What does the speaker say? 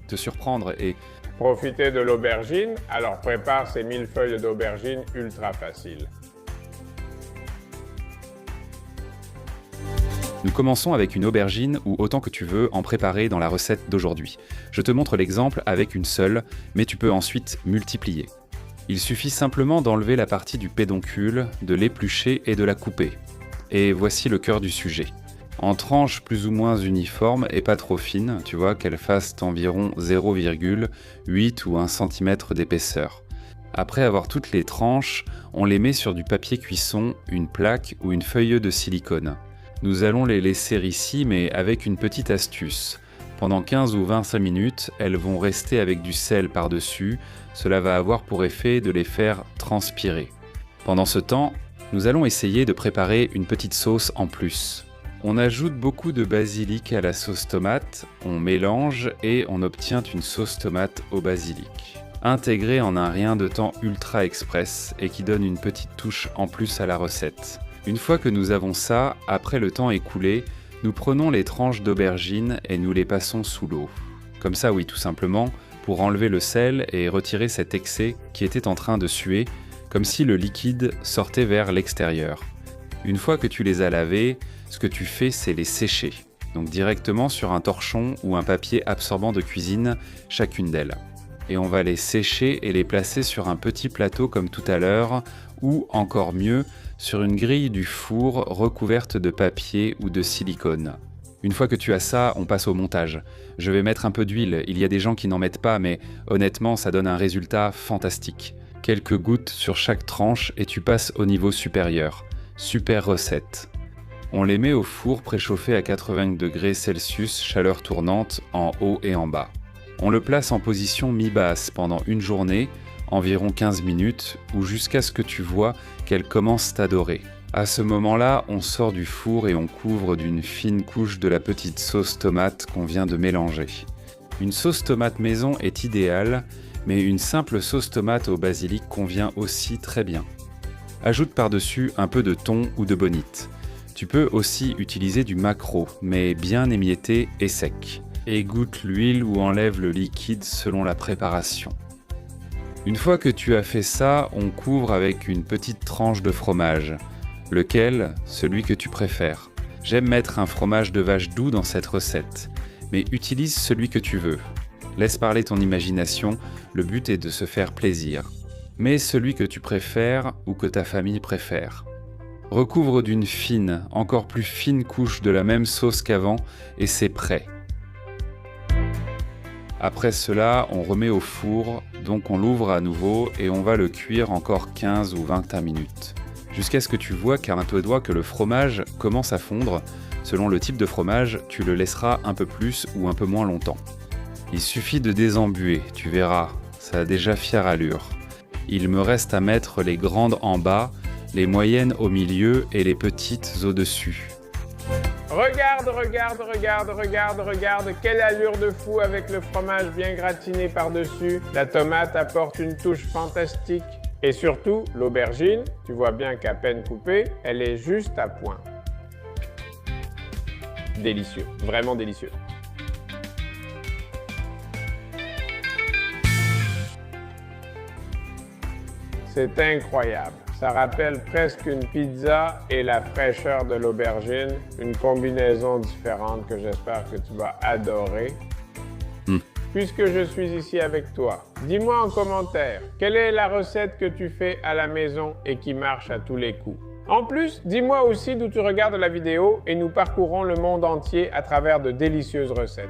te surprendre et Profiter de l'aubergine, alors prépare ces millefeuilles d'aubergine ultra faciles. nous commençons avec une aubergine ou autant que tu veux en préparer dans la recette d'aujourd'hui. Je te montre l'exemple avec une seule, mais tu peux ensuite multiplier. Il suffit simplement d'enlever la partie du pédoncule, de l'éplucher et de la couper. Et voici le cœur du sujet. En tranches plus ou moins uniformes et pas trop fines, tu vois, qu'elles fassent environ 0,8 ou 1 cm d'épaisseur. Après avoir toutes les tranches, on les met sur du papier cuisson, une plaque ou une feuille de silicone. Nous allons les laisser ici, mais avec une petite astuce. Pendant 15 ou 25 minutes, elles vont rester avec du sel par-dessus. Cela va avoir pour effet de les faire transpirer. Pendant ce temps, nous allons essayer de préparer une petite sauce en plus. On ajoute beaucoup de basilic à la sauce tomate, on mélange et on obtient une sauce tomate au basilic. Intégrée en un rien de temps ultra express et qui donne une petite touche en plus à la recette. Une fois que nous avons ça, après le temps écoulé, nous prenons les tranches d'aubergine et nous les passons sous l'eau. Comme ça, oui, tout simplement, pour enlever le sel et retirer cet excès qui était en train de suer, comme si le liquide sortait vers l'extérieur. Une fois que tu les as lavés, ce que tu fais, c'est les sécher. Donc directement sur un torchon ou un papier absorbant de cuisine, chacune d'elles. Et on va les sécher et les placer sur un petit plateau comme tout à l'heure, ou encore mieux, sur une grille du four recouverte de papier ou de silicone. Une fois que tu as ça, on passe au montage. Je vais mettre un peu d'huile, il y a des gens qui n'en mettent pas, mais honnêtement, ça donne un résultat fantastique. Quelques gouttes sur chaque tranche et tu passes au niveau supérieur. Super recette. On les met au four préchauffé à 80 degrés Celsius, chaleur tournante, en haut et en bas. On le place en position mi-basse pendant une journée, environ 15 minutes, ou jusqu'à ce que tu vois qu'elles commencent à dorer. À ce moment-là, on sort du four et on couvre d'une fine couche de la petite sauce tomate qu'on vient de mélanger. Une sauce tomate maison est idéale, mais une simple sauce tomate au basilic convient aussi très bien. Ajoute par-dessus un peu de thon ou de bonite. Tu peux aussi utiliser du maquereau, mais bien émietté et sec. Égoutte l'huile ou enlève le liquide selon la préparation. Une fois que tu as fait ça, on couvre avec une petite tranche de fromage. Lequel? Celui que tu préfères. J'aime mettre un fromage de vache doux dans cette recette, mais utilise celui que tu veux. Laisse parler ton imagination, le but est de se faire plaisir. Mets celui que tu préfères ou que ta famille préfère. Recouvre d'une fine, encore plus fine couche de la même sauce qu'avant et c'est prêt. Après cela, on remet au four, donc on l'ouvre à nouveau et on va le cuire encore 15 ou 20 minutes. Jusqu'à ce que tu vois qu'à un doigt que le fromage commence à fondre. Selon le type de fromage, tu le laisseras un peu plus ou un peu moins longtemps. Il suffit de désembuer, tu verras, ça a déjà fière allure. Il me reste à mettre les grandes en bas, les moyennes au milieu et les petites au-dessus. Regarde, regarde, regarde, regarde, regarde, quelle allure de fou avec le fromage bien gratiné par-dessus. La tomate apporte une touche fantastique. Et surtout, l'aubergine, tu vois bien qu'à peine coupée, elle est juste à point. Délicieux, vraiment délicieux. C'est incroyable. Ça rappelle presque une pizza et la fraîcheur de l'aubergine. Une combinaison différente que j'espère que tu vas adorer. Puisque je suis ici avec toi, dis-moi en commentaire, quelle est la recette que tu fais à la maison et qui marche à tous les coups? En plus, dis-moi aussi d'où tu regardes la vidéo et nous parcourons le monde entier à travers de délicieuses recettes.